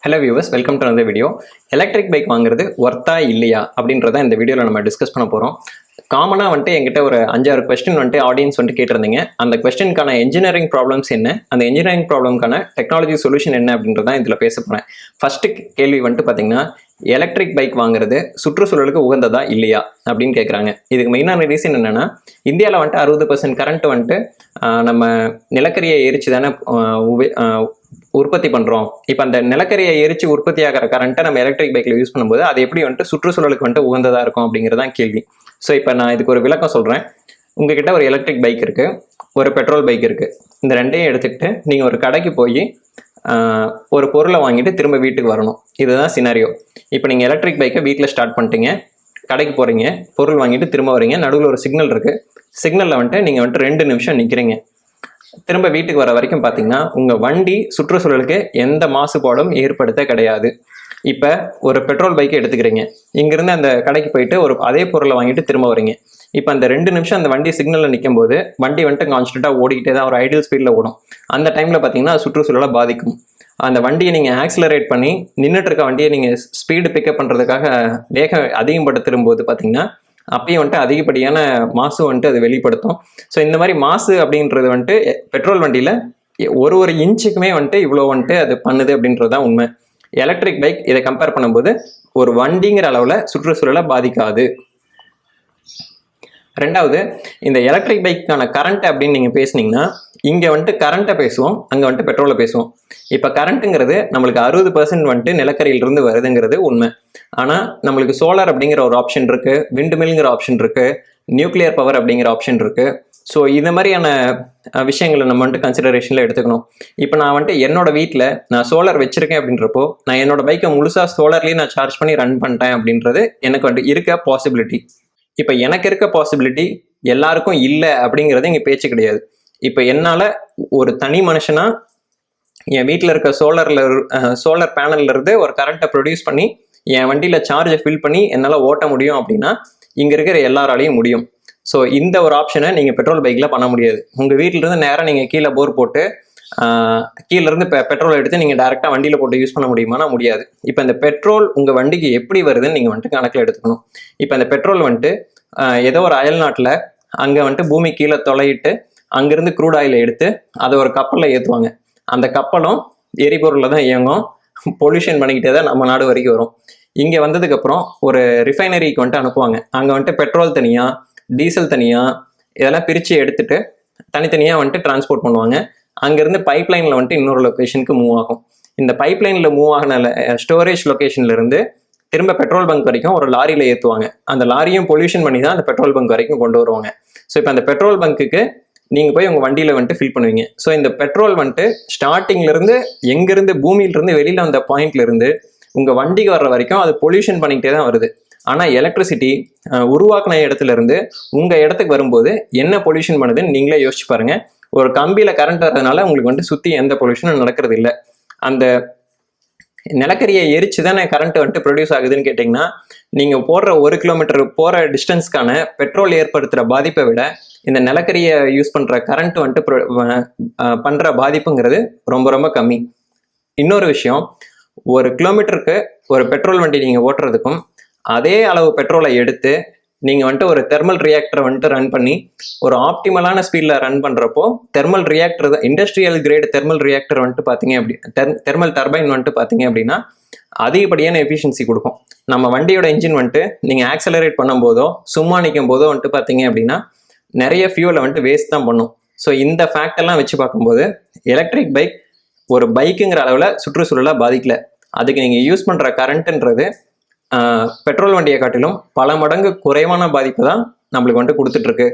Hello viewers, welcome to அந்த video. Electric bike வாங்குறது ஒர்த்தா இல்லையா அப்படின்றத இந்த வீடியோவில் நம்ம டிஸ்கஸ் பண்ண போகிறோம். காமனாக என்கிட்ட ஒரு 5-6 கொஸ்டின் ஆடியன்ஸ் கேட்டிருந்தீங்க. அந்த கொஸ்டினுக்கான என்ஜினியரிங் ப்ராப்ளம்ஸ் என்ன, அந்த என்ஜினியரிங் ப்ராப்ளம்க்கான டெக்னாலஜி சொல்யூஷன் என்ன அப்படின்றதான் இதில் பேச போகிறேன். ஃபர்ஸ்ட் கேள்வி பார்த்தீங்கன்னா, எலக்ட்ரிக் பைக் வாங்குறது சுற்றுச்சூழலுக்கு உகந்ததா இல்லையா அப்படின்னு கேட்குறாங்க. இதுக்கு மெயினான ரீசன் என்னென்னா, இந்தியாவில் 60% கரண்ட் நம்ம நிலக்கரியை எரிச்சு தானே உற்பத்தி பண்ணுறோம். இப்போ அந்த நிலக்கரியை எரிச்சு உற்பத்தி ஆகிற கரண்ட்டை நம்ம எலக்ட்ரிக் பைக்கில் யூஸ் பண்ணும்போது அது எப்படி சுற்றுச்சூழலுக்கு உகந்ததாக இருக்கும் அப்படிங்கிறதான் கேள்வி. ஸோ இப்போ நான் இதுக்கு ஒரு விளக்கம் சொல்கிறேன். உங்ககிட்ட ஒரு எலக்ட்ரிக் பைக் இருக்குது, ஒரு பெட்ரோல் பைக் இருக்குது. இந்த ரெண்டையும் எடுத்துக்கிட்டு நீங்கள் ஒரு கடைக்கு போய் ஒரு பொருளை வாங்கிட்டு திரும்ப வீட்டுக்கு வரணும். இதுதான் சினாரியோ. இப்போ நீங்கள் எலக்ட்ரிக் பைக்கை வீட்டில் ஸ்டார்ட் பண்ணிட்டீங்க, கடைக்கு போகிறீங்க, பொருள் வாங்கிட்டு திரும்ப வரீங்க. நடுவில் ஒரு சிக்னல் இருக்குது. சிக்னலில் நீங்கள் 2 நிமிஷம் நிற்கிறீங்க. திரும்ப வீட்டுக்கு வர வரைக்கும் பார்த்தீங்கன்னா உங்கள் வண்டி சுற்றுச்சூழலுக்கு எந்த மாசுபாடும் ஏற்படுத்த கிடையாது. இப்போ ஒரு பெட்ரோல் பைக்கை எடுத்துக்கிறீங்க, இங்கேருந்து அந்த கடைக்கு போயிட்டு அதே பொருளை வாங்கிட்டு திரும்ப வரீங்க. இப்போ அந்த 2 நிமிஷம் அந்த வண்டி சிக்னலில் நிற்கும் போது வண்டி கான்ஸ்டண்ட்டாக ஓடிக்கிட்டே தான் ஒரு ஐடியல் ஸ்பீடில் ஓடும். அந்த டைமில் பார்த்தீங்கன்னா சுற்றுச்சூழலை பாதிக்கும். அந்த வண்டியை நீங்கள் ஆக்சிலரேட் பண்ணி நின்றுட்டு இருக்க வண்டியை நீங்கள் ஸ்பீடு பிக்கப் பண்ணுறதுக்காக வேகம் அதிகப்படுத்தும் போது பார்த்தீங்கன்னா அப்பயும் அதிகப்படியான மாசு அது வெளிப்படுத்தும். ஸோ இந்த மாதிரி மாசு அப்படின்றது பெட்ரோல் வண்டியில் ஒரு இன்ச்சுக்குமே இவ்வளோ அது பண்ணுது அப்படின்றது தான் உண்மை. எலக்ட்ரிக் பைக் இதை கம்பேர் பண்ணும்போது ஒரு வண்டிங்கிற அளவில் சுற்றுச்சூழலை பாதிக்காது. ரெண்டாவது, இந்த எலக்ட்ரிக் பைக்கான கரண்ட் அப்படின்னு நீங்கள் பேசுனீங்கன்னா, இங்கே கரண்ட்டை பேசுவோம், அங்கே பெட்ரோலை பேசுவோம். இப்போ கரண்ட்டுங்கிறது நம்மளுக்கு 60% நிலக்கரியிலிருந்து வருதுங்கிறது உண்மை. ஆனால் நம்மளுக்கு சோலார் அப்படிங்கிற ஒரு ஆப்ஷன் இருக்குது, விண்ட் மில்ங்கிற ஆப்ஷன் இருக்குது, நியூக்ளியர் பவர் அப்படிங்கிற ஆப்ஷன் இருக்குது. ஸோ இந்த மாதிரியான விஷயங்களை நம்ம கன்சிடரேஷனில் எடுத்துக்கணும். இப்போ நான் என்னோட வீட்டில் நான் சோலார் வச்சுருக்கேன் அப்படின்றப்போ நான் என்னோட பைக்கை முழுசாக சோலார்லேயே நான் சார்ஜ் பண்ணி ரன் பண்ணிட்டேன் அப்படின்றது எனக்கு இருக்க பாசிபிலிட்டி. இப்போ எனக்கு இருக்க பாசிபிலிட்டி எல்லாருக்கும் இல்லை அப்படிங்கிறது இங்கே பேச்சு கிடையாது. இப்போ என்னால் ஒரு தனி மனுஷனா என் வீட்டில் இருக்க சோலார் பேனல்ல இருந்து ஒரு கரண்ட்டை ப்ரொடியூஸ் பண்ணி என் வண்டியில் சார்ஜை ஃபில் பண்ணி என்னால் ஓட்ட முடியும் அப்படின்னா இங்கே இருக்கிற எல்லாராலையும் முடியும். ஸோ இந்த ஒரு ஆப்ஷனை நீங்கள் பெட்ரோல் பைக்கில் பண்ண முடியாது. உங்கள் வீட்டிலேருந்து நேராக நீங்கள் கீழே போர் போட்டு கீழேருந்து பெட்ரோல் எடுத்து நீங்கள் டேரெக்டாக வண்டியில் போட்டு யூஸ் பண்ண முடியுமானா முடியாது. இப்போ இந்த பெட்ரோல் உங்கள் வண்டிக்கு எப்படி வருதுன்னு நீங்கள் கணக்கில் எடுத்துக்கணும். இப்போ இந்த பெட்ரோல் ஏதோ ஒரு அயல் நாட்டில் அங்கே பூமி கீழே தொலையிட்டு அங்கேருந்து க்ரூட் ஆயிலை எடுத்து அதை ஒரு கப்பலில் ஏற்றுவாங்க. அந்த கப்பலும் எரிபொருளில் தான் இயங்கும், பொல்யூஷன் பண்ணிக்கிட்டே தான் நம்ம நாடு வரைக்கும் வரும். இங்கே வந்ததுக்கப்புறம் ஒரு ரிஃபைனரிக்கு அனுப்புவாங்க. அங்கே பெட்ரோல் தனியாக, டீசல் தனியாக, இதெல்லாம் பிரித்து எடுத்துட்டு தனித்தனியாக டிரான்ஸ்போர்ட் பண்ணுவாங்க. அங்கேருந்து பைப்லைனில் இன்னொரு லொக்கேஷனுக்கு மூவ் ஆகும். இந்த பைப்லைனில் மூவ் ஆகின ஸ்டோரேஜ் லொக்கேஷன்லேருந்து திரும்ப பெட்ரோல் பங்க் வரைக்கும் ஒரு லாரியில் ஏற்றுவாங்க. அந்த லாரியும் பொல்யூஷன் பண்ணி தான் அந்த பெட்ரோல் பங்க் வரைக்கும் கொண்டு வருவாங்க. ஸோ இப்போ அந்த பெட்ரோல் பங்க்குக்கு நீங்கள் போய் உங்கள் வண்டியில் ஃபில் பண்ணுவீங்க. ஸோ இந்த பெட்ரோல் ஸ்டார்டிங்லேருந்து எங்கேருந்து பூமியிலிருந்து வெளியில் வந்த பாயிண்ட்லேருந்து உங்கள் வண்டிக்கு வர்ற வரைக்கும் அது பொல்யூஷன் பண்ணிக்கிட்டே தான் வருது. ஆனால் எலக்ட்ரிசிட்டி உருவாக்கின இடத்துல இருந்து உங்கள் இடத்துக்கு வரும்போது என்ன பொல்யூஷன் பண்ணுதுன்னு நீங்களே யோசிச்சு பாருங்கள். ஒரு கம்பியில் கரண்ட் வர்றதுனால உங்களுக்கு சுற்றி எந்த பொல்யூஷனும் நடக்கிறது இல்லை. அந்த நிலக்கரியை எரிச்சு தானே கரண்ட் ப்ரொடியூஸ் ஆகுதுன்னு கேட்டிங்கன்னா, நீங்கள் போடுற 1 கிலோமீட்டர் போகிற டிஸ்டன்ஸ்க்கான பெட்ரோல் ஏற்படுத்துகிற பாதிப்பை விட இந்த நிலக்கரியை யூஸ் பண்ணுற கரண்ட் பண்ணுற பாதிப்புங்கிறது ரொம்ப ரொம்ப கம்மி. இன்னொரு விஷயம், 1 கிலோமீட்டருக்கு ஒரு பெட்ரோல் வண்டி நீங்கள் ஓட்டுறதுக்கும் அதே அளவு பெட்ரோலை எடுத்து நீங்கள் ஒரு தெர்மல் ரியாக்டரை ரன் பண்ணி ஒரு ஆப்டிமலான ஸ்பீடில் ரன் பண்ணுறப்போ தெர்மல் ரியாக்டர் தான், இண்டஸ்ட்ரியல் கிரேட் தெர்மல் ரியாக்டர் பார்த்தீங்க அப்படி தெர்மல் டர்பைன் பார்த்தீங்க அப்படின்னா அதிகப்படியான எஃபிஷியன்சி கொடுக்கும். நம்ம வண்டியோட இன்ஜின் நீங்கள் ஆக்சலரேட் பண்ணும்போதோ சும்மா நிற்கும் போதோ பார்த்தீங்க அப்படின்னா நிறைய ஃபியூலை வேஸ்ட் தான் பண்ணும். ஸோ இந்த ஃபேக்டெல்லாம் வச்சு பார்க்கும்போது எலக்ட்ரிக் பைக் ஒரு பைக்குங்கிற அளவில் சுற்றுச்சூழலை பாதிக்கல. அதுக்கு நீங்கள் யூஸ் பண்ணுற கரண்ட்டுன்றது பெட்ரோல் வண்டியை காட்டிலும் பல மடங்கு குறைவான பாதிப்பு தான் நம்மளுக்கு கொடுத்துட்ருக்கு.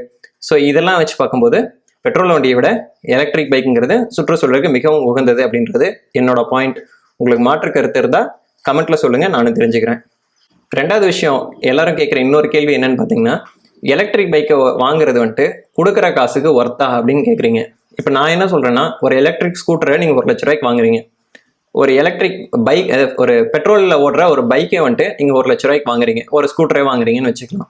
ஸோ இதெல்லாம் வச்சு பார்க்கும்போது பெட்ரோல் வண்டியை விட எலக்ட்ரிக் பைக்குங்கிறது சுற்றுச்சூழலுக்கு மிகவும் உகந்தது அப்படின்றது என்னோட பாயிண்ட். உங்களுக்கு மாற்று கருத்து இருந்தால் கமெண்ட்டில் சொல்லுங்கள், நானும் தெரிஞ்சுக்கிறேன். ரெண்டாவது விஷயம், எல்லாரும் கேட்குற இன்னொரு கேள்வி என்னன்னு பார்த்தீங்கன்னா, எலக்ட்ரிக் பைக்கை வாங்குறது கொடுக்குற காசுக்கு ஒர்த்தா அப்படின்னு கேட்குறீங்க. இப்போ நான் என்ன சொல்கிறேன்னா, ஒரு எலக்ட்ரிக் ஸ்கூட்டரை நீங்கள் 1 லட்ச ரூபாய்க்கு வாங்குறீங்க, ஒரு எலக்ட்ரிக் பைக் ஒரு பெட்ரோலில் ஓடுற ஒரு பைக்கை நீங்கள் 1 லட்ச ரூபாய்க்கு வாங்குறீங்க, ஒரு ஸ்கூட்டரே வாங்குறீங்கன்னு வச்சுக்கலாம்.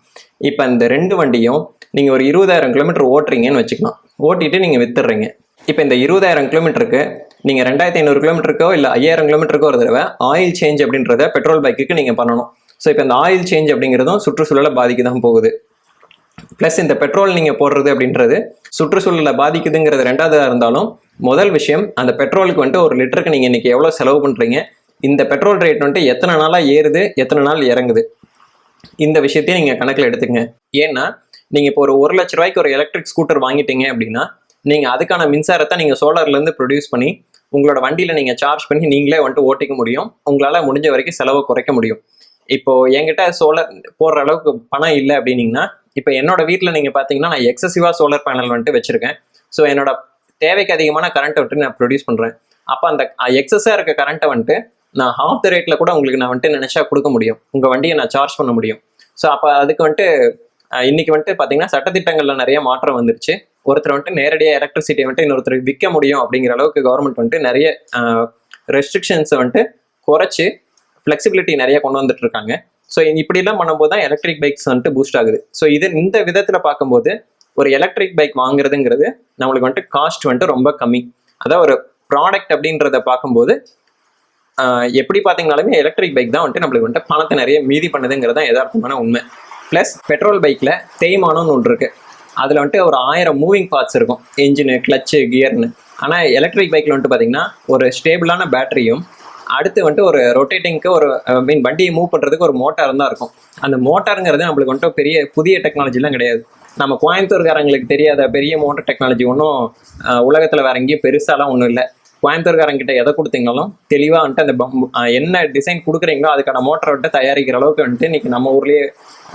இப்போ இந்த 2 வண்டியும் நீங்கள் ஒரு 20,000 கிலோமீட்டர் ஓட்டுறீங்கன்னு வச்சுக்கலாம். ஓட்டிட்டு நீங்கள் வித்துடுறீங்க. இப்போ இந்த 20,000 கிலோமீட்டருக்கு நீங்கள் 2500 கிலோமீட்டருக்கோ இல்லை 5000 கிலோமீட்டருக்கோ ஒரு தடவை ஆயில் சேஞ்ச் அப்படின்றத பெட்ரோல் பைக்குக்கு நீங்கள் பண்ணணும். ஸோ இப்போ இந்த ஆயில் சேஞ்ச் அப்படிங்கிறதும் சுற்றுச்சூழலை பாதிக்க தான் போகுது. ப்ளஸ் இந்த பெட்ரோல் நீங்கள் போடுறது அப்படின்றது சுற்றுச்சூழலை பாதிக்குதுங்கிறது ரெண்டாவதாக இருந்தாலும், முதல் விஷயம் அந்த பெட்ரோலுக்கு வந்துட்டு ஒரு லிட்டருக்கு நீங்கள் இன்றைக்கி எவ்வளோ செலவு பண்ணுறீங்க, இந்த பெட்ரோல் ரேட் வந்துட்டு எத்தனை நாளாக ஏறுது, எத்தனை நாள் இறங்குது, இந்த விஷயத்தையும் நீங்கள் கணக்கில் எடுத்துங்க. ஏன்னா நீங்கள் இப்போ ஒரு 1 லட்ச ரூபாய்க்கு ஒரு எலக்ட்ரிக் ஸ்கூட்டர் வாங்கிட்டீங்க அப்படின்னா, நீங்கள் அதுக்கான மின்சாரத்தை நீங்கள் சோலார்லேருந்து ப்ரொடியூஸ் பண்ணி உங்களோட வண்டியில் நீங்கள் சார்ஜ் பண்ணி நீங்களே வந்துட்டு ஓட்டிக்க முடியும். உங்களால் முடிஞ்ச வரைக்கும் செலவை குறைக்க முடியும். இப்போது என்கிட்ட சோலார் போடுற அளவுக்கு பணம் இல்லை அப்படின்னீங்கன்னா, இப்போ என்னோட வீட்டில் நீங்கள் பார்த்தீங்கன்னா நான் எக்ஸசிவாக சோலார் பேனல் வந்துட்டு வச்சுருக்கேன். ஸோ என்னோட தேவைக்கு அதிகமான கரண்ட்டை வந்துட்டு நான் ப்ரொடியூஸ் பண்ணுறேன். அப்போ அந்த எக்ஸஸாக இருக்க கரண்ட்டை வந்துட்டு நான் ஹாஃப் த ரேட்டில் கூட உங்களுக்கு நான் வந்துட்டு நினச்சா கொடுக்க முடியும். உங்கள் வண்டியை நான் சார்ஜ் பண்ண முடியும். ஸோ அப்போ அதுக்கு வந்துட்டு இன்னைக்கு வந்துட்டு பார்த்தீங்கன்னா சட்டத்திட்டங்களில் நிறைய மாற்றம் வந்துருச்சு. ஒருத்தர் வந்துட்டு நேரடியாக எலக்ட்ரிசிட்டியை வந்துட்டு இன்னொருத்தருக்கு விற்க முடியும் அப்படிங்கிற அளவுக்கு கவர்மெண்ட் வந்துட்டு நிறைய ரெஸ்ட்ரிக்ஷன்ஸை வந்துட்டு குறைச்சி ஃப்ளெக்சிபிலிட்டி நிறைய கொண்டு வந்துட்டு இருக்காங்க. ஸோ இப்படிலாம் பண்ணும்போது தான் எலக்ட்ரிக் பைக்ஸ் வந்துட்டு பூஸ்ட் ஆகுது. ஸோ இந்த விதத்தில் பார்க்கும்போது ஒரு எலக்ட்ரிக் பைக் வாங்குறதுங்கிறது நம்மளுக்கு வந்துட்டு காஸ்ட் வந்துட்டு ரொம்ப கம்மி. அதாவது ஒரு ப்ராடக்ட் அப்படின்றத பார்க்கும்போது எப்படி பார்த்தீங்கனாலுமே எலக்ட்ரிக் பைக் தான் வந்துட்டு நம்மளுக்கு வந்துட்டு பணத்தை நிறைய மீதி பண்ணுதுங்கிறது தான் யதார்த்தமான உண்மை. ப்ளஸ் பெட்ரோல் பைக்கில் தேய்மானம்னு ஒன்று இருக்குது. அதில் வந்துட்டு ஒரு 1000 மூவிங் பார்ட்ஸ் இருக்கும், என்ஜினு, கிளச்சு, கியர்னு. ஆனால் எலக்ட்ரிக் பைக்கில் வந்துட்டு பார்த்தீங்கன்னா ஒரு ஸ்டேபிளான பேட்டரியும், அடுத்து வந்துட்டு ஒரு ரொட்டேட்டிங்க்கு ஒரு வண்டியை மூவ் பண்ணுறதுக்கு ஒரு மோட்டார் தான் இருக்கும். அந்த மோட்டாருங்கிறது நம்மளுக்கு வந்துட்டு புதிய டெக்னாலஜிலாம் கிடையாது. நம்ம கோயம்புத்தூர்காரங்களுக்கு தெரியாத பெரிய மோட்டார் டெக்னாலஜி ஒன்றும் உலகத்தில் வேற எங்கேயும் பெருசாலாம் ஒன்றும் இல்லை. கோயம்புத்தூர்காரங்கிட்ட எதை கொடுத்தீங்கனாலும் தெளிவாக வந்துட்டு அந்த என்ன டிசைன் கொடுக்குறீங்களோ அதுக்கான மோட்டரை வந்துட்டு தயாரிக்கிற அளவுக்கு வந்துட்டு இன்னைக்கு நம்ம ஊர்லேயே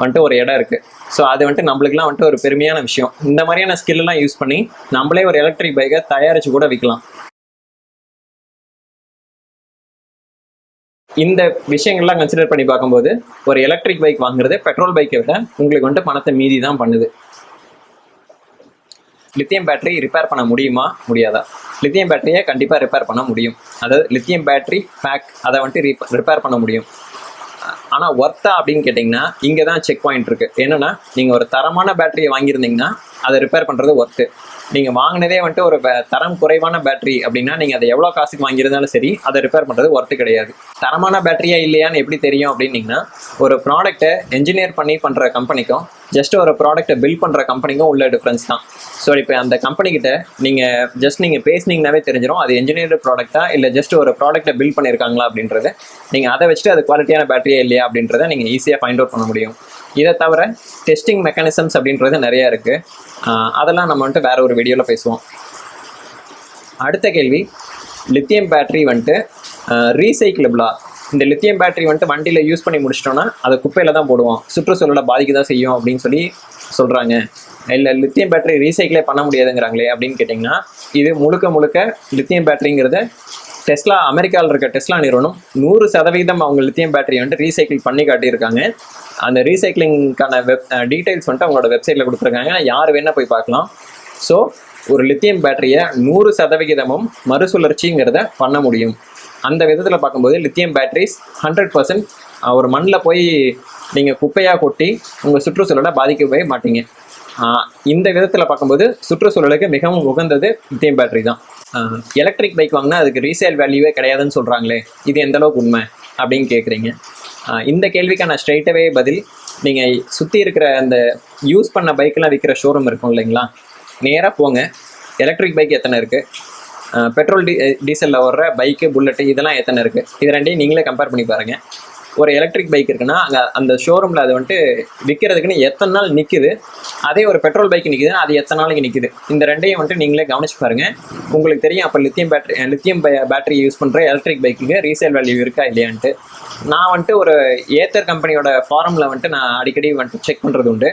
வந்துட்டு ஒரு இடம் இருக்குது. ஸோ அது வந்துட்டு நம்மளுக்குலாம் வந்துட்டு ஒரு பெருமையான விஷயம். இந்த மாதிரியான ஸ்கில்லாம் யூஸ் பண்ணி நம்மளே ஒரு எலக்ட்ரிக் பைக்கை தயாரித்து கூட விற்கலாம். இந்த விஷயங்கள்லாம் கன்சிடர் பண்ணி பார்க்கும்போது ஒரு எலக்ட்ரிக் பைக் வாங்குறது பெட்ரோல் பைக்கை விட உங்களுக்கு வந்துட்டு பணத்தை மீதி தான் பண்ணுது. லித்தியம் பேட்டரி ரிப்பேர் பண்ண முடியுமா, முடியாதா? லித்தியம் பேட்டரியை கண்டிப்பாக ரிப்பேர் பண்ண முடியும். அதாவது லித்தியம் பேட்டரி பேக் அதை வந்துட்டு ரிப்பேர் பண்ண முடியும். ஆனால் ஒர்த்தா அப்படின்னு கேட்டிங்கன்னா இங்கே தான் செக் பாயிண்ட் இருக்குது. என்னென்னா, நீங்கள் ஒரு தரமான பேட்டரியை வாங்கியிருந்தீங்கன்னா அதை ரிப்பேர் பண்ணுறது ஒர்த்து. நீங்கள் வாங்கினதே வந்துட்டு ஒரு தரம் குறைவான பேட்டரி அப்படின்னா நீங்கள் அதை எவ்வளோ காசுக்கு வாங்கியிருந்தாலும் சரி அதை ரிப்பேர் பண்ணுறது ஒர்த்து கிடையாது. தரமான பேட்டரியா இல்லையான்னு எப்படி தெரியும் அப்படின்னீங்கன்னா, ஒரு ப்ராடக்ட்டை என்ஜினியர் பண்ணி பண்ணுற கம்பெனிக்கும் ஜஸ்ட் ஒரு ப்ராடக்ட்டை பில்ட் பண்ணுற கம்பெனிக்கும் உள்ள டிஃப்ரென்ஸ் தான். ஸோ இப்போ அந்த கம்பெனிக்கிட்ட நீங்கள் பேசுனீங்கன்னாவே தெரிஞ்சிடும் அது என்ஜினியர்டு ப்ராடக்ட்டா இல்லை ஜஸ்ட் ஒரு ப்ராடக்ட்டை பில்ட் பண்ணியிருக்காங்களா அப்படின்றது. நீங்கள் அதை வச்சுட்டு அது குவாலிட்டியான பேட்டரியா இல்லையா அப்படின்றத நீங்கள் ஈஸியாக ஃபைண்ட் அவுட் பண்ண முடியும். இதை தவிர டெஸ்டிங் மெக்கானிசம்ஸ் அப்படின்றது நிறையா இருக்குது. அதெல்லாம் நம்ம வந்துட்டு வேற ஒரு வீடியோவில் பேசுவோம். அடுத்த கேள்வி, லித்தியம் பேட்டரி வந்துட்டு ரீசைக்கிளபிளா? இந்த லித்தியம் பேட்டரி வந்துட்டு வண்டியில் யூஸ் பண்ணி முடிச்சிட்டோன்னா அதை குப்பையில் தான் போடுவோம், சுற்றுச்சூழலை பாதிக்க தான் செய்யும் அப்படின்னு சொல்கிறாங்க. இல்லை லித்தியம் பேட்டரி ரீசைக்கிளே பண்ண முடியாதுங்கிறாங்களே அப்படின்னு கேட்டிங்கன்னா, இது முழுக்க லித்தியம் பேட்டரிங்கிறத டெஸ்லா, அமெரிக்காவில் இருக்க டெஸ்லா நிறுவனம் 100% அவங்க லித்தியம் பேட்டரியை வந்துட்டு ரீசைக்கிள் பண்ணி காட்டியிருக்காங்க. அந்த ரீசைக்கிளிங்கான டீட்டெயில்ஸ் வந்துட்டு அவங்களோட வெப்சைட்டில் கொடுத்துருக்காங்க, யார் வேணால் போய் பார்க்கலாம். ஸோ ஒரு லித்தியம் பேட்டரியை 100% மறுசுழற்சிங்கிறத பண்ண முடியும். அந்த விதத்தில் பார்க்கும்போது லித்தியம் பேட்டரிஸ் 100% ஒரு மண்ணில் போய் நீங்கள் குப்பையாக கொட்டி உங்கள் சுற்றுச்சூழலை பாதிக்கவே மாட்டீங்க. இந்த விதத்தில் பார்க்கும்போது சுற்றுச்சூழலுக்கு மிகவும் உகந்தது லித்தியம் பேட்டரி தான். எலக்ட்ரிக் பைக் வாங்கினா அதுக்கு ரீசேல் வேல்யூவே கிடையாதுன்னு சொல்கிறாங்களே, இது எந்த அளவுக்கு உண்மை அப்படின்னு கேட்குறீங்க. இந்த கேள்விக்கான ஸ்ட்ரைட்டாகவே பதில், நீங்கள் சுற்றி இருக்கிற அந்த யூஸ் பண்ண பைக்கெலாம் விற்கிற ஷோரூம் இருக்கும் இல்லைங்களா, நேராக போங்க. எலக்ட்ரிக் பைக் எத்தனை இருக்குது, பெட்ரோல் டீசலில் வர்ற பைக்கு, புல்லட்டு இதெல்லாம் எத்தனை இருக்குது, இது ரெண்டையும் நீங்களே கம்பேர் பண்ணி பாருங்கள். ஒரு எலக்ட்ரிக் பைக் இருக்குன்னா அங்கே அந்த ஷோரூமில் அது வந்துட்டு விற்கிறதுக்குன்னு எத்தனை நாள் நிற்குது, அதே ஒரு பெட்ரோல் பைக் நிற்குதுன்னா அது எத்தனை நாளைக்கு நிற்குது, இந்த ரெண்டையும் வந்துட்டு நீங்களே கவனிச்சு பாருங்கள். உங்களுக்கு தெரியும் அப்போ லித்தியம் பேட்டரி யூஸ் பண்ணுற எலக்ட்ரிக் பைக்குக்கு ரீசேல் வேல்யூ இருக்கா இல்லையான்ட்டு. நான் வந்துட்டு ஒரு ஏத்தர் கம்பெனியோட ஃபாரமில் வந்துட்டு நான் அடிக்கடி வந்துட்டு செக் பண்ணுறது உண்டு.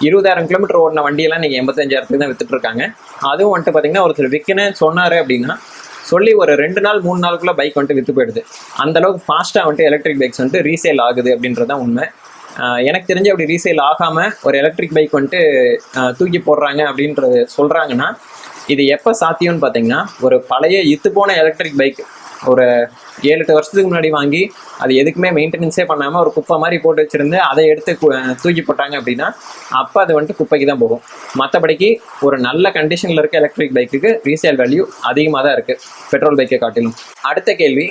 20,000 கிலோமீட்டர் ஓடின வண்டியெல்லாம் நீங்கள் 85,000 தான் விற்றுட்ருக்காங்க. அதுவும் வந்துட்டு பார்த்தீங்கன்னா ஒருத்தர் விற்கணும்னு சொன்னார் அப்படின்னா சொல்லி ஒரு 2 நாள் 3 நாளுக்குள்ளே பைக் வந்துட்டு விற்று போயிடுது. அந்தளவுக்கு ஃபாஸ்ட்டாக வந்துட்டு எலக்ட்ரிக் பைக்ஸ் வந்துட்டு ரீசேல் ஆகுது அப்படின்றது தான் உண்மை. எனக்கு தெரிஞ்சு அப்படி ரீசேல் ஆகாமல் ஒரு எலக்ட்ரிக் பைக் வந்துட்டு தூக்கி போடுறாங்க அப்படின்றது சொல்கிறாங்கன்னா, இது எப்போ சாத்தியம்னு பார்த்தீங்கன்னா, ஒரு பழைய போன எலக்ட்ரிக் பைக் ஒரு 7-8 வருஷத்துக்கு முன்னாடி வாங்கி அது எதுக்குமே மெயின்டெனன்ஸே பண்ணாமல் ஒரு குப்பை மாதிரி போட்டு வச்சுருந்து அதை எடுத்து தூக்கி போட்டாங்க அப்படின்னா அப்போ அது வந்துட்டு குப்பைக்கு தான் போகும். மற்றபடிக்கு ஒரு நல்ல கண்டிஷனில் இருக்க எலக்ட்ரிக் பைக்குக்கு ரீசேல் வேல்யூ அதிகமாக தான் இருக்குது பெட்ரோல் பைக்கை காட்டிலும். அடுத்த கேள்வி,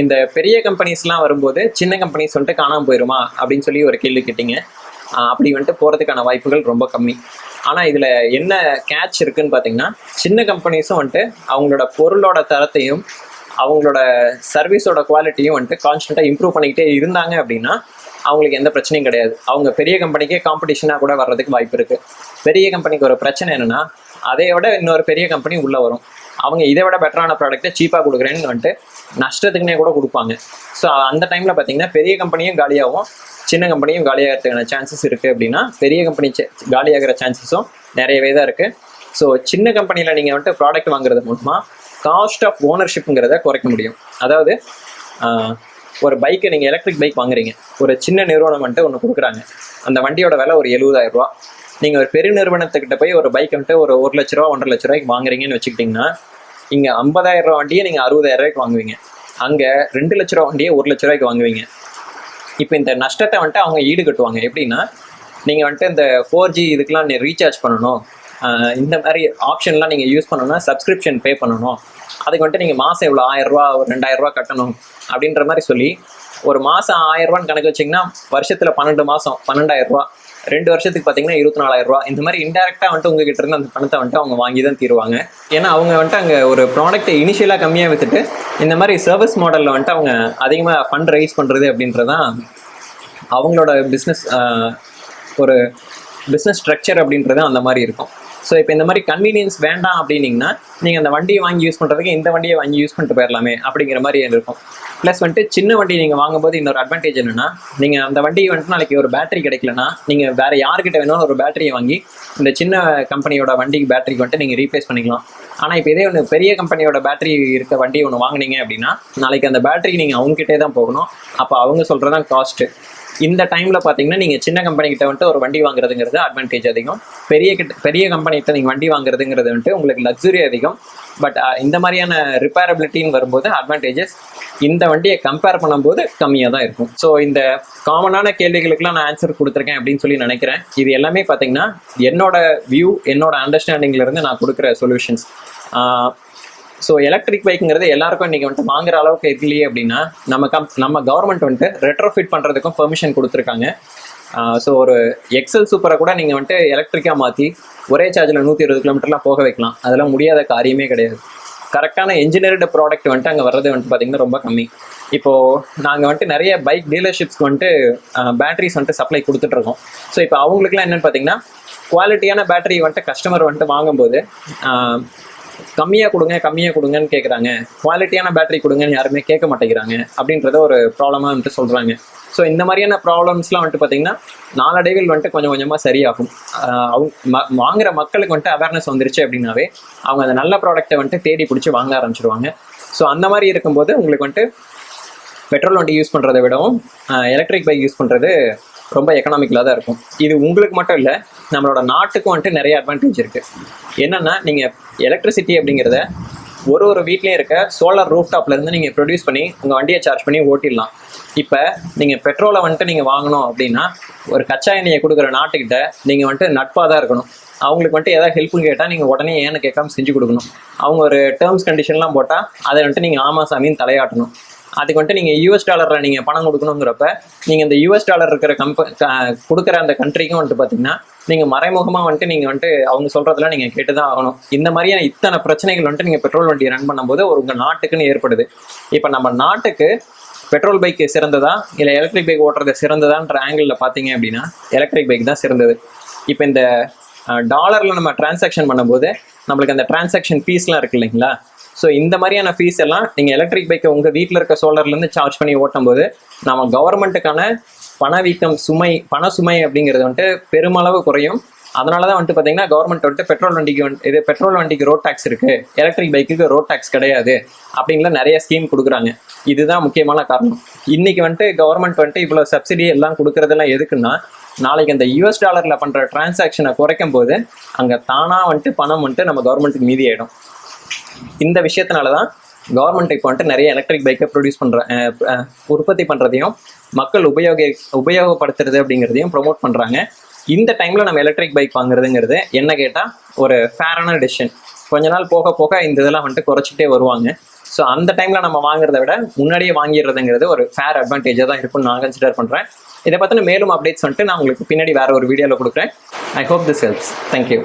இந்த பெரிய கம்பெனிஸ்லாம் வரும்போது சின்ன கம்பெனிஸ் வந்துட்டு காணாமல் போயிடுமா அப்படின்னு சொல்லி ஒரு கேள்வி கேட்டிங்க. அப்படி வந்துட்டு போகிறதுக்கான வாய்ப்புகள் ரொம்ப கம்மி. ஆனால் இதில் என்ன கேட்ச் இருக்குதுன்னு பார்த்தீங்கன்னா, சின்ன கம்பெனிஸும் வந்துட்டு அவங்களோட பொருளோட தரத்தையும் அவங்களோட சர்வீஸோட குவாலிட்டியும் வந்துட்டு கான்ஸ்டண்ட்டாக இம்ப்ரூவ் பண்ணிக்கிட்டே இருந்தாங்க அப்படின்னா அவங்களுக்கு எந்த பிரச்சனையும் கிடையாது. அவங்க பெரிய கம்பெனிக்கே காம்படிஷனாக கூட வர்றதுக்கு வாய்ப்பு இருக்குது. பெரிய கம்பெனிக்கு ஒரு பிரச்சனை என்னென்னா, அதை விட இன்னொரு பெரிய கம்பெனி உள்ளே வரும். அவங்க இதை விட பெட்டரான ப்ராடக்ட்டை சீப்பாக கொடுக்குறேன்னு வந்துட்டு நஷ்டத்துக்குனே கூட கொடுப்பாங்க. ஸோ அந்த டைமில் பார்த்தீங்கன்னா பெரிய கம்பெனியும் காலியாகும், சின்ன கம்பெனியும் காலியாகிறதுக்கான சான்சஸ் இருக்குது. அப்படின்னா பெரிய கம்பெனி காலியாகிற சான்சஸும் நிறையவே தான் இருக்குது. ஸோ சின்ன கம்பெனியில் நீங்கள் வந்துட்டு ப்ராடக்ட் வாங்குறது மூலமாக காஸ்ட் ஆஃப் ஓனர்ஷிப்புங்கிறத குறைக்க முடியும். அதாவது ஒரு பைக்கை நீங்கள் எலக்ட்ரிக் பைக் வாங்குறீங்க, ஒரு சின்ன நிறுவனம் வந்துட்டு ஒன்று கொடுக்குறாங்க, அந்த வண்டியோட விலை ஒரு 70,000 ரூபா. நீங்கள் ஒரு பெரிய நிறுவனத்துக்கிட்ட போய் ஒரு பைக் வந்துட்டு ஒரு 1 லட்ச ரூபா 1.5 லட்ச ரூபாய்க்கு வாங்குறீங்கன்னு வச்சுக்கிட்டிங்கன்னா, இங்கே 50,000 ரூபா வண்டியை நீங்கள் 60,000 ரூபாய்க்கு வாங்குவீங்க, அங்கே 2 லட்ச ரூபா வண்டியை 1 லட்ச ரூபாய்க்கு வாங்குவீங்க. இப்போ இந்த நஷ்டத்தை வந்துட்டு அவங்க ஈடு கட்டுவாங்க. எப்படின்னா, நீங்கள் வந்துட்டு இந்த 4G இதுக்கெலாம் நீ ரீசார்ஜ் பண்ணணும், இந்த மாதிரி ஆப்ஷன்லாம் நீங்கள் யூஸ் பண்ணணும்னா சப்ஸ்கிரிப்ஷன் பே பண்ணணும், அதுக்கு வந்துட்டு நீங்கள் மாதம் எவ்வளோ 1000 ரூபா ஒரு 2000 ரூபா கட்டணும் அப்படின்ற மாதிரி சொல்லி ஒரு மாதம் 1000 ரூபான்னு கணக்கு வச்சிங்கன்னா வருஷத்தில் 12 மாதம் 12,000 ரூபா, 2 வருஷத்துக்கு பார்த்தீங்கன்னா 24,000 ரூபா. இந்த மாதிரி இன்டெரக்டாக வந்துட்டு உங்ககிட்ட இருந்து அந்த பணத்தை வந்துட்டு அவங்க வாங்கி தான் தீருவாங்க. ஏன்னா அவங்க வந்துட்டு அங்கே ஒரு ப்ராடக்ட்டை இனிஷியலாக கம்மியாக விற்றுட்டு இந்த மாதிரி சர்வீஸ் மாடலில் வந்துட்டு அவங்க அதிகமாக ஃபண்ட் ரைஸ் பண்ணுறது அப்படின்றதான் அவங்களோட பிஸ்னஸ் ஒரு பிஸ்னஸ் ஸ்ட்ரக்சர் அப்படின்றது அந்த மாதிரி இருக்கும். ஸோ இப்போ இந்த மாதிரி கன்வீனியன்ஸ் வேண்டாம் அப்படின்னீங்கன்னா நீங்கள் அந்த வண்டியை வாங்கி யூஸ் பண்ணுறதுக்கு இந்த வண்டியை வாங்கி யூஸ் பண்ணிட்டு போயிடலாமே அப்படிங்கிற மாதிரி இருக்கும். ப்ளஸ் வந்துட்டு சின்ன வண்டி நீங்கள் வாங்கும்போது இன்னொரு அட்வான்டேஜ் என்னென்னா, நீங்கள் அந்த வண்டியை வந்துட்டு நாளைக்கு ஒரு பேட்டரி கிடைக்கலன்னா நீங்கள் வேறு யார்கிட்ட வேணாலும் ஒரு பேட்டரியை வாங்கி இந்த சின்ன கம்பெனியோட வண்டிக்கு பேட்டரிக்கு வந்துட்டு நீங்கள் ரீப்ளேஸ் பண்ணிக்கலாம். ஆனால் இப்போ இதே ஒன்று பெரிய கம்பெனியோட பேட்டரி இருக்க வண்டி ஒன்று வாங்கினீங்க அப்படின்னா நாளைக்கு அந்த பேட்டரி நீங்கள் அவங்ககிட்டே தான் போகணும். அப்போ அவங்க சொல்கிறதான் காஸ்ட்டு. இந்த டைமில் பார்த்தீங்கன்னா நீங்கள் சின்ன கம்பெனிக்கிட்ட வந்துட்டு ஒரு வண்டி வாங்குறதுங்கிறது அட்வான்டேஜ் அதிகம், பெரிய கம்பெனிகிட்ட நீங்கள் வண்டி வாங்குறதுங்கிறது வந்துட்டு உங்களுக்கு லக்ஸுரி அதிகம். பட் இந்த மாதிரியான ரிப்பேரபிலிட்டின்னு வரும்போது அட்வான்டேஜஸ் இந்த வண்டியை கம்பேர் பண்ணும்போது கம்மியாக தான் இருக்கும். ஸோ இந்த காமனான கேள்விகளுக்கெல்லாம் நான் ஆன்சர் கொடுத்துருக்கேன் அப்படின்னு சொல்லி நினைக்கிறேன். இது எல்லாமே பார்த்தீங்கன்னா என்னோட வியூ, என்னோட அண்டர்ஸ்டாண்டிங்லேருந்து நான் கொடுக்குற சொல்யூஷன்ஸ். ஸோ எலக்ட்ரிக் பைக்குங்கிறது எல்லாருக்கும் இன்றைக்கி வந்துட்டு வாங்குற அளவுக்கு இல்லையே அப்படின்னா நம்ம கவர்மெண்ட் வந்துட்டு ரெட்ரோஃபிட் பண்ணுறதுக்கும் பெர்மிஷன் கொடுத்துருக்காங்க. ஸோ ஒரு எக்ஸல் சூப்பரை கூட நீங்கள் வந்துட்டு எலக்ட்ரிக்காக மாற்றி ஒரே சார்ஜில் 120 கிலோமீட்டர்லாம் போக வைக்கலாம். அதெல்லாம் முடியாத காரியமே கிடையாது. கரெக்டான என்ஜினியர்டு ப்ராடக்ட் வந்துட்டு அங்கே வர்றது வந்துட்டு பார்த்திங்கன்னா ரொம்ப கம்மி. இப்போது நாங்கள் வந்துட்டு நிறைய பைக் டீலர்ஷிப்ஸ்க்கு வந்துட்டு பேட்டரிஸ் வந்துட்டு சப்ளை கொடுத்துட்ருக்கோம். ஸோ இப்போ அவங்களுக்குலாம் என்னென்னு பார்த்தீங்கன்னா, குவாலிட்டியான பேட்டரி வந்துட்டு கஸ்டமர் வந்துட்டு வாங்கும்போது கம்மியாக கொடுங்கன்னு கேட்குறாங்க, குவாலிட்டியான பேட்டரி கொடுங்கன்னு யாருமே கேட்க மாட்டேங்கிறாங்க அப்படின்றத ஒரு ப்ராப்ளமாக வந்துட்டு சொல்கிறாங்க. ஸோ இந்த மாதிரியான ப்ராப்ளம்ஸ்லாம் வந்துட்டு பார்த்திங்கன்னா நாளடைவில் வந்துட்டு கொஞ்சம் கொஞ்சமாக சரியாகும். அவங்க வாங்குகிற மக்களுக்கு வந்துட்டு அவேர்னஸ் வந்துருச்சு அப்படின்னாவே அவங்க அந்த நல்ல ப்ராடக்ட்டை வந்துட்டு தேடி பிடிச்சி வாங்க ஆரம்பிச்சிடுவாங்க. ஸோ அந்த மாதிரி இருக்கும்போது உங்களுக்கு வந்துட்டு பெட்ரோல் வண்டி யூஸ் பண்ணுறதை விடவும் எலக்ட்ரிக் பைக் யூஸ் பண்ணுறது ரொம்ப எக்கனாமிக்கலாக தான் இருக்கும். இது உங்களுக்கு மட்டும் இல்லை, நம்மளோட நாட்டுக்கும் வந்துட்டு நிறைய அட்வான்டேஜ் இருக்குது. என்னென்னா, நீங்கள் எலக்ட்ரிசிட்டி அப்படிங்கிறத ஒரு வீட்லேயும் இருக்க சோலார் ரூஃப்டாப்லேருந்து நீங்கள் ப்ரொடியூஸ் பண்ணி உங்கள் வண்டியை சார்ஜ் பண்ணி ஓட்டிடலாம். இப்போ நீங்கள் பெட்ரோலை வந்துட்டு நீங்கள் வாங்கணும் அப்படின்னா ஒரு கச்சா எண்ணெயை கொடுக்குற நாட்டுக்கிட்ட நீங்கள் வந்துட்டு நட்பாக தான் இருக்கணும். அவங்களுக்கு வந்துட்டு ஏதாவது ஹெல்ப்புன்னு கேட்டால் நீங்கள் உடனே ஏன்னு கேட்காம செஞ்சு கொடுக்கணும். அவங்க ஒரு டேர்ம்ஸ் கண்டிஷன்லாம் போட்டால் அதை வந்துட்டு நீங்கள் ஆமா சாமின்னு தலையாட்டணும். அதுக்கு வந்துட்டு நீங்கள் US$ நீங்கள் பணம் கொடுக்கணுங்கிறப்ப நீங்கள் இந்த US$ இருக்கிற கொடுக்குற அந்த கண்ட்ரிக்கும் வந்துட்டு பார்த்தீங்கன்னா நீங்கள் மறைமுகமாக வந்துட்டு நீங்கள் வந்துட்டு அவங்க சொல்கிறதெல்லாம் நீங்கள் கேட்டு தான் ஆகணும். இந்த மாதிரியான இத்தனை பிரச்சனைகள் வந்துட்டு நீங்கள் பெட்ரோல் வண்டியை ரன் பண்ணும்போது உங்கள் நாட்டுக்குன்னு ஏற்படுது. இப்போ நம்ம நாட்டுக்கு பெட்ரோல் பைக் சிறந்ததா இல்லை எலக்ட்ரிக் பைக் ஓட்டுறது சிறந்ததான்ற ஆங்கிளில் பார்த்தீங்க அப்படின்னா எலக்ட்ரிக் பைக் தான் சிறந்தது. இப்போ இந்த டாலரில் நம்ம டிரான்சாக்ஷன் பண்ணும்போது நம்மளுக்கு அந்த டிரான்சாக்ஷன் ஃபீஸ்லாம் இருக்குது இல்லைங்களா? ஸோ இந்த மாதிரியான ஃபீஸ் எல்லாம் நீங்கள் எலக்ட்ரிக் பைக்கை உங்கள் வீட்டில் இருக்க சோலர்லேருந்து சார்ஜ் பண்ணி ஓட்டும் போது நம்ம கவர்மெண்ட்டுக்கான பண சுமை அப்படிங்கிறது வந்துட்டு பெருமளவு குறையும். அதனால தான் வந்துட்டு பார்த்தீங்கன்னா கவர்மெண்ட் வந்துட்டு பெட்ரோல் வண்டிக்கு ரோட் டேக்ஸ் இருக்குது, எலக்ட்ரிக் பைக்குக்கு ரோட் டேக்ஸ் கிடையாது அப்படிங்கிற நிறைய ஸ்கீம் கொடுக்குறாங்க. இதுதான் முக்கியமான காரணம். இன்றைக்கி வந்துட்டு கவர்மெண்ட் வந்துட்டு இவ்வளோ சப்சிடி எல்லாம் கொடுக்குறதெல்லாம் எதுக்குன்னா, நாளைக்கு அந்த US$ பண்ணுற டிரான்சாக்ஷனை குறைக்கும் போது அங்கே தானாக வந்துட்டு பணம் வந்துட்டு நம்ம கவர்மெண்ட்டுக்கு மீதி ஆகிடும். இந்த விஷயத்தினால தான் கவர்மெண்ட் இப்போ வந்துட்டு நிறைய எலக்ட்ரிக் பைக்கை உற்பத்தி பண்ணுறதையும் மக்கள் உபயோகப்படுத்துறது அப்படிங்கிறதையும் ப்ரொமோட் பண்ணுறாங்க. இந்த டைமில் நம்ம எலக்ட்ரிக் பைக் வாங்குறதுங்கிறது என்ன கேட்டால் ஒரு ஃபேரான டெசிஷன். கொஞ்ச நாள் போக போக இந்த இதெல்லாம் வந்துட்டு குறைச்சிட்டே வருவாங்க. ஸோ அந்த டைமில் நம்ம வாங்குறத விட முன்னாடியே வாங்கிடுறதுங்கிறது ஒரு ஃபேர் அட்வான்டேஜாக தான் இருக்கும்னு நான் கன்சிடர் பண்ணுறேன். இதை பற்றின மேலும் அப்டேட்ஸ் வந்துட்டு நான் உங்களுக்கு பின்னாடி வேறு ஒரு வீடியோவில் கொடுக்குறேன். I hope this helps. Thank you.